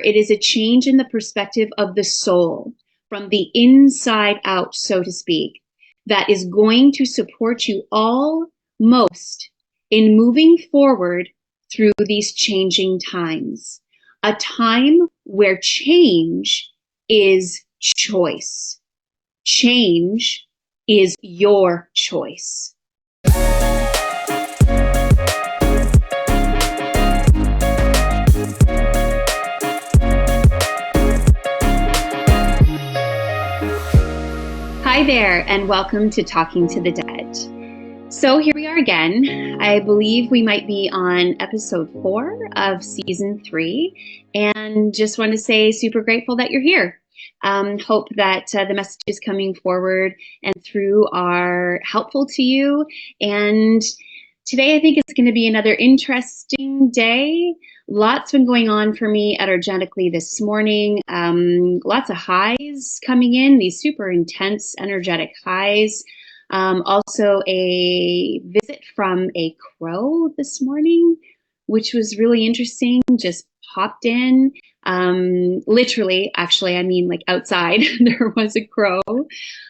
It is a change in the perspective of the soul from the inside out, so to speak, that is going to support you all most in moving forward through these changing times. A time where change is choice. Change is your choice. Hi there, and welcome to Talking to the Dead. So here we are again. I believe we might be on episode 4 of season 3, and just want to say super grateful that you're here. Hope that the messages coming forward and through are helpful to you. And today I think it's going to be another interesting day. Lots been going on for me energetically this morning. Lots of highs coming in, these super intense energetic highs. Also a visit from a crow this morning, which was really interesting. Just popped in. Literally, actually, I mean like outside, there was a crow.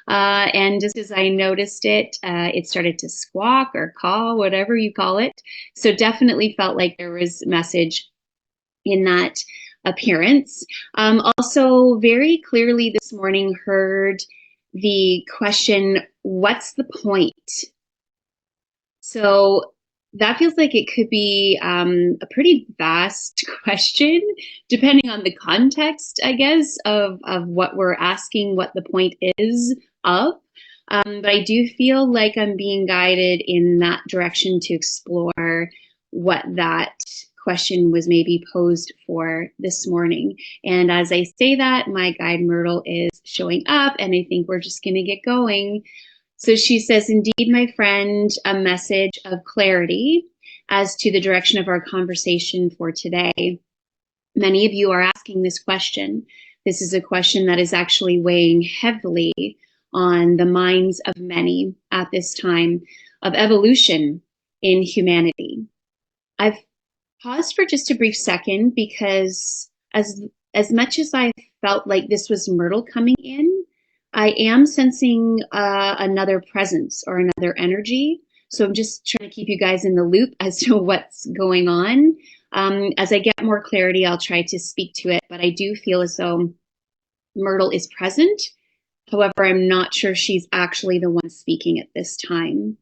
And just as I noticed it, it started to squawk or caw, whatever you call it. So definitely felt like there was message in that appearance. Also very clearly this morning heard the question, what's the point? So that feels like it could be a pretty vast question, depending on the context, I guess, of what we're asking, what the point is of. But I do feel like I'm being guided in that direction to explore what that question was maybe posed for this morning. And as I say that, my guide Myrtle is showing up, and I think we're just going to get going. So she says, indeed, my friend, a message of clarity as to the direction of our conversation for today. Many of you are asking this question. This is a question that is actually weighing heavily on the minds of many at this time of evolution in humanity. I've paused for just a brief second because as much as I felt like this was Myrtle coming in, I am sensing another presence or another energy. So I'm just trying to keep you guys in the loop as to what's going on. As I get more clarity, I'll try to speak to it, but I do feel as though Myrtle is present. However, I'm not sure she's actually the one speaking at this time.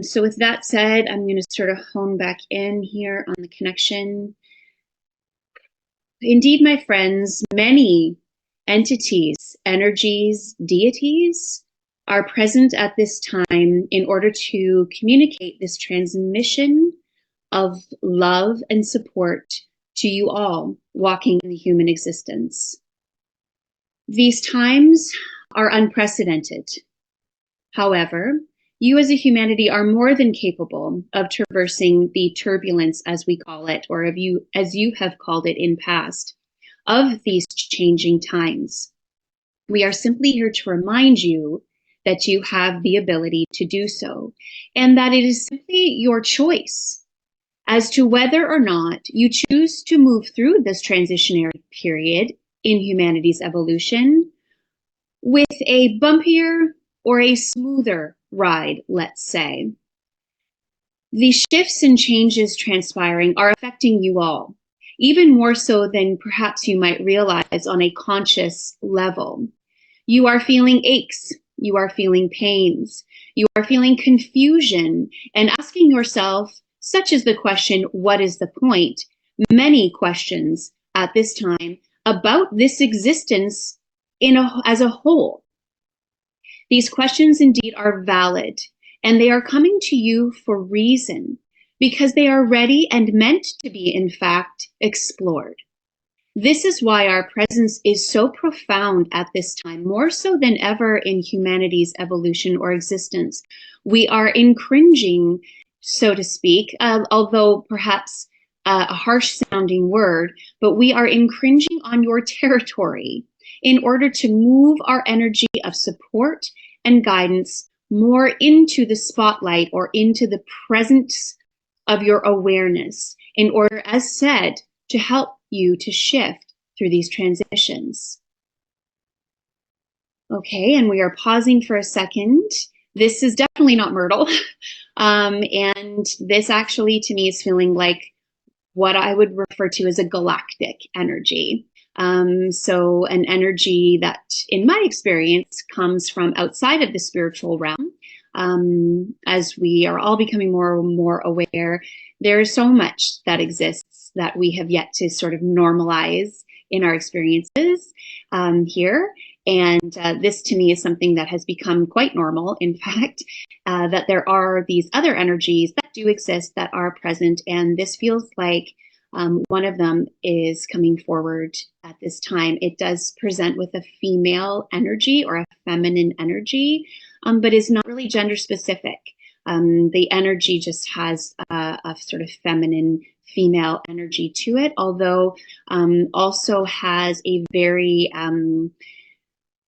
So with that said, I'm going to sort of hone back in here on the connection. Indeed, my friends, many entities, energies, deities are present at this time in order to communicate this transmission of love and support to you all walking in the human existence. These times are unprecedented. However, you as a humanity are more than capable of traversing the turbulence, as we call it, or as you have called it in past, of these changing times. We are simply here to remind you that you have the ability to do so, and that it is simply your choice as to whether or not you choose to move through this transitionary period in humanity's evolution with a bumpier or a smoother ride, let's say. The shifts and changes transpiring are affecting you all, even more so than perhaps you might realize on a conscious level. You are feeling aches, you are feeling pains, you are feeling confusion, and asking yourself, such as the question, what is the point? Many questions at this time about this existence as a whole. These questions indeed are valid, and they are coming to you for reason, because they are ready and meant to be, in fact, explored. This is why our presence is so profound at this time, more so than ever in humanity's evolution or existence. We are encroaching, so to speak, although perhaps a harsh sounding word, but we are encroaching on your territory in order to move our energy of support and guidance more into the spotlight or into the presence of your awareness in order, as said, to help you to shift through these transitions. Okay, and we are pausing for a second. This is definitely not Myrtle. And this actually to me is feeling like what I would refer to as a galactic energy. So an energy that, in my experience, comes from outside of the spiritual realm. As we are all becoming more and more aware, there is so much that exists that we have yet to sort of normalize in our experiences here. And this to me is something that has become quite normal, in fact, that there are these other energies that do exist that are present. And this feels like one of them is coming forward at this time. It does present with a female energy or a feminine energy, but is not really gender specific. The energy just has a sort of feminine female energy to it, although also has a very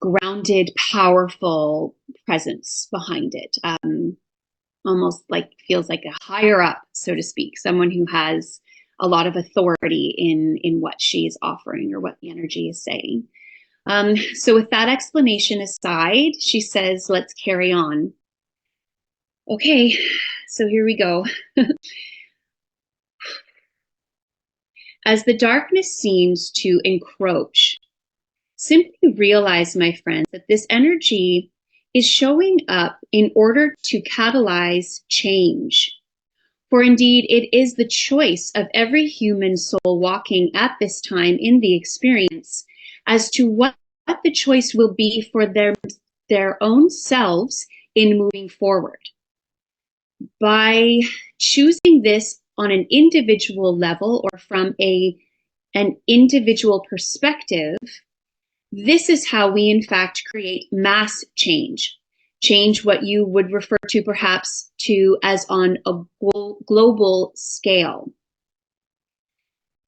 grounded, powerful presence behind it. Almost like feels like a higher up, so to speak, someone who has a lot of authority in what she is offering or what the energy is saying. So with that explanation aside, she says, let's carry on. Okay, so here we go. As the darkness seems to encroach, simply realize, my friends, that this energy is showing up in order to catalyze change. For indeed, it is the choice of every human soul walking at this time in the experience as to what the choice will be for their own selves in moving forward. By choosing this on an individual level or from an individual perspective, this is how we, in fact, create mass change. Change what you would refer to perhaps to as on a global scale.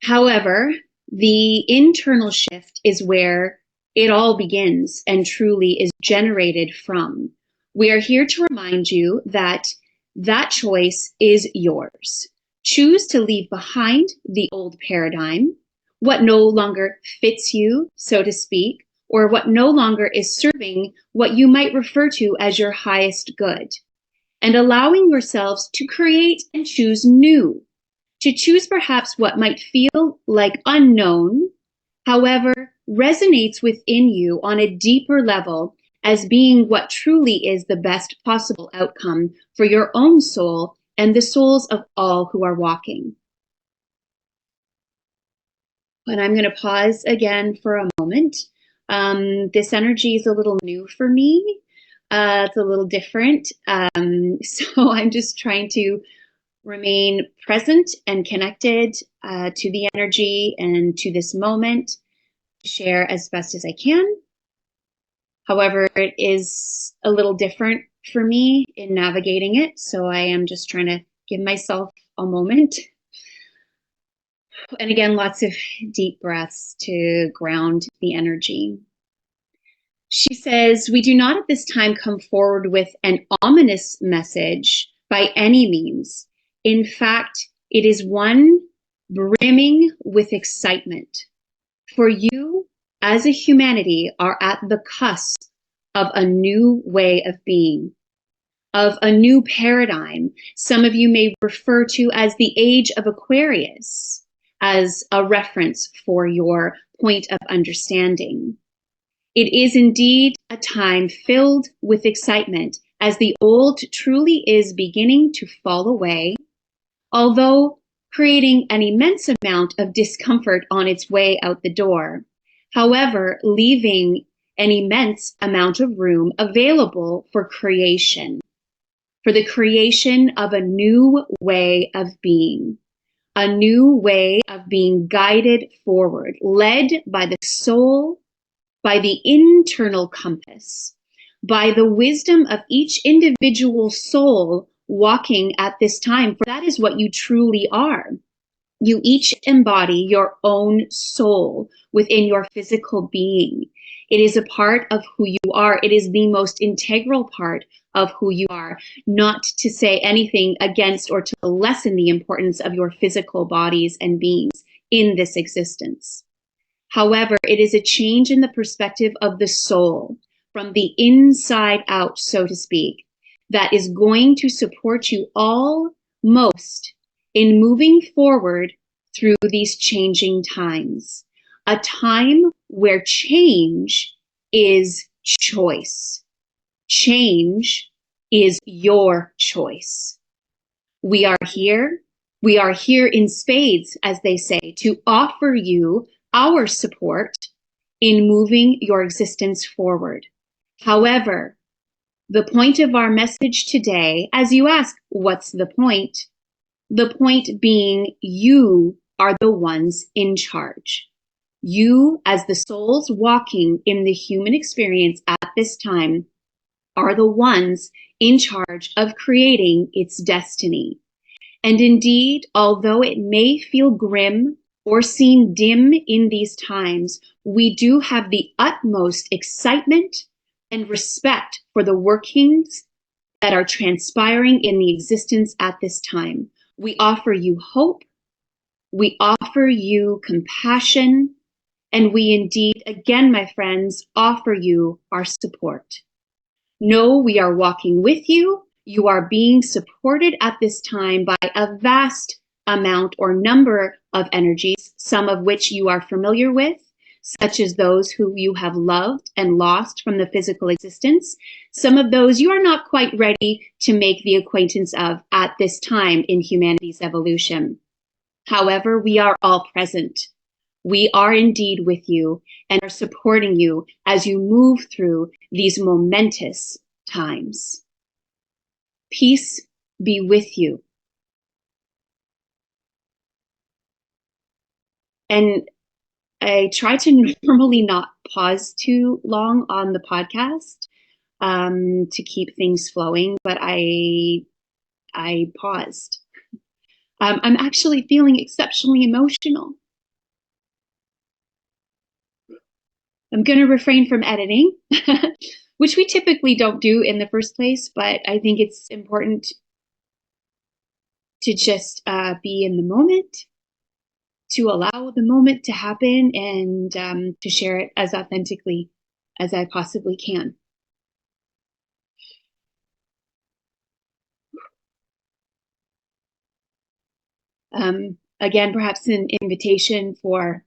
However, the internal shift is where it all begins and truly is generated from. We are here to remind you that that choice is yours. Choose to leave behind the old paradigm, what no longer fits you, so to speak, or what no longer is serving what you might refer to as your highest good, and allowing yourselves to create and choose new, to choose perhaps what might feel like unknown, however, resonates within you on a deeper level as being what truly is the best possible outcome for your own soul and the souls of all who are walking. And I'm going to pause again for a moment. This energy is a little new for me. It's a little different. So I'm just trying to remain present and connected to the energy and to this moment, share as best as I can. However, it is a little different for me in navigating it. So I am just trying to give myself a moment. And again, lots of deep breaths to ground the energy. She says, we do not at this time come forward with an ominous message by any means. In fact, it is one brimming with excitement. For you, as a humanity, are at the cusp of a new way of being, of a new paradigm. Some of you may refer to as the age of Aquarius, as a reference for your point of understanding. It is indeed a time filled with excitement as the old truly is beginning to fall away, although creating an immense amount of discomfort on its way out the door. However, leaving an immense amount of room available for creation, for the creation of a new way of being. A new way of being guided forward, led by the soul, by the internal compass, by the wisdom of each individual soul walking at this time. For that is what you truly are. You each embody your own soul within your physical being. It is a part of who you are. It is the most integral part of who you are, not to say anything against or to lessen the importance of your physical bodies and beings. in this existence. However, it is a change in the perspective of the soul from the inside out, so to speak, that is going to support you all most in moving forward through these changing times. A time where change is choice. Change is your choice. We are here. We are here in spades, as they say, to offer you our support in moving your existence forward. However, the point of our message today, as you ask, what's the point? The point being you are the ones in charge. You, as the souls walking in the human experience at this time, are the ones in charge of creating its destiny. And indeed, although it may feel grim or seem dim in these times, we do have the utmost excitement and respect for the workings that are transpiring in the existence at this time. We offer you hope, we offer you compassion, and we indeed, again, my friends, offer you our support. Know we are walking with you. You are being supported at this time by a vast amount or number of energies, some of which you are familiar with, such as those who you have loved and lost from the physical existence. Some of those you are not quite ready to make the acquaintance of at this time in humanity's evolution. However, we are all present. We are indeed with you and are supporting you as you move through these momentous times. Peace be with you. And I try to normally not pause too long on the podcast to keep things flowing, but I paused. I'm actually feeling exceptionally emotional. I'm going to refrain from editing, which we typically don't do in the first place, but I think it's important to just be in the moment, to allow the moment to happen, and to share it as authentically as I possibly can. Again, perhaps an invitation for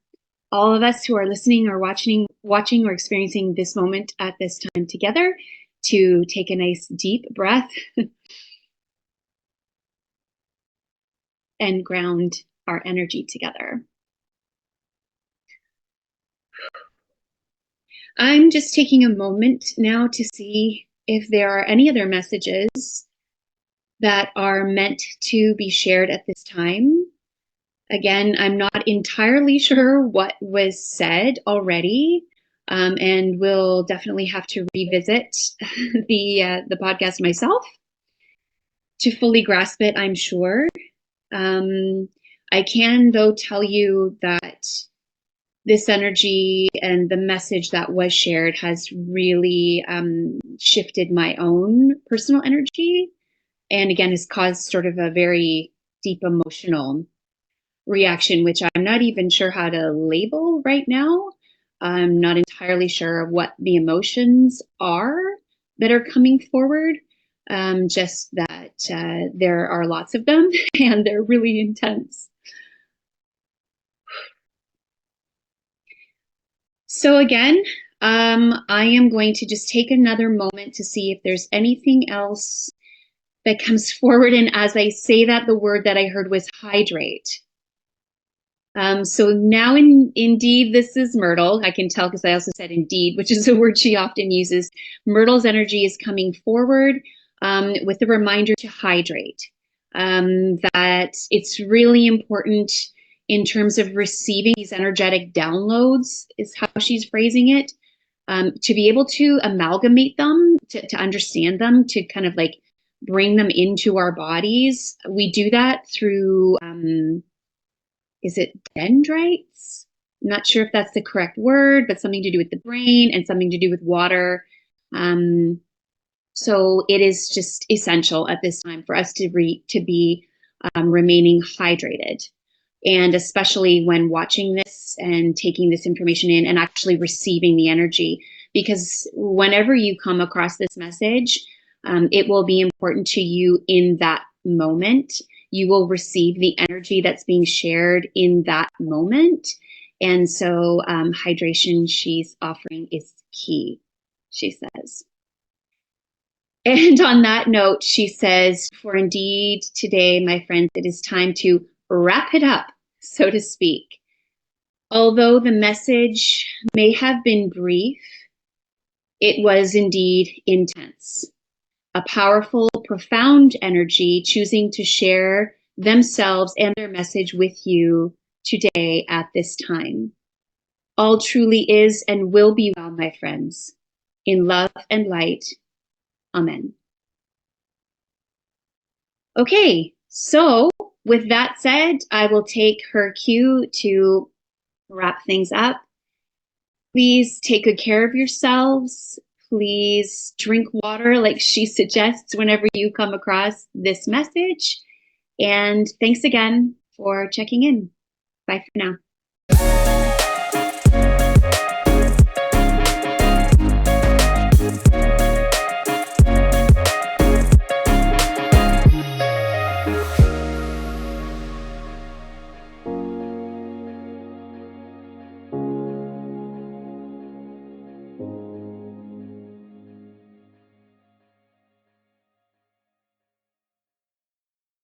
all of us who are listening or watching or experiencing this moment at this time together to take a nice deep breath and ground our energy together. I'm just taking a moment now to see if there are any other messages that are meant to be shared at this time. Again, I'm not entirely sure what was said already, and will definitely have to revisit the podcast myself to fully grasp it, I'm sure. I can, though, tell you that this energy and the message that was shared has really shifted my own personal energy, and again has caused sort of a very deep emotional reaction, which I'm not even sure how to label right now. I'm not entirely sure what the emotions are that are coming forward, just that there are lots of them and they're really intense. So again, I am going to just take another moment to see if there's anything else that comes forward. And as I say that, the word that I heard was hydrate. So now indeed, this is Myrtle. I can tell because I also said indeed, which is a word she often uses. Myrtle's energy is coming forward with a reminder to hydrate. That it's really important in terms of receiving these energetic downloads, is how she's phrasing it, to be able to amalgamate them, to understand them, to kind of like bring them into our bodies. We do that through, is it dendrites? I'm not sure if that's the correct word, but something to do with the brain and something to do with water. So it is just essential at this time for us to be remaining hydrated. And especially when watching this and taking this information in and actually receiving the energy. Because whenever you come across this message, it will be important to you in that moment. You will receive the energy that's being shared in that moment. And so hydration she's offering is key, she says. And on that note, she says, for indeed today, my friends, it is time to wrap it up, so to speak. Although the message may have been brief, it was indeed intense. A powerful, profound energy choosing to share themselves and their message with you today at this time. All truly is and will be well, my friends. In love and light. Amen. Okay, so with that said, I will take her cue to wrap things up. Please take good care of yourselves. Please drink water like she suggests whenever you come across this message. And thanks again for checking in. Bye for now.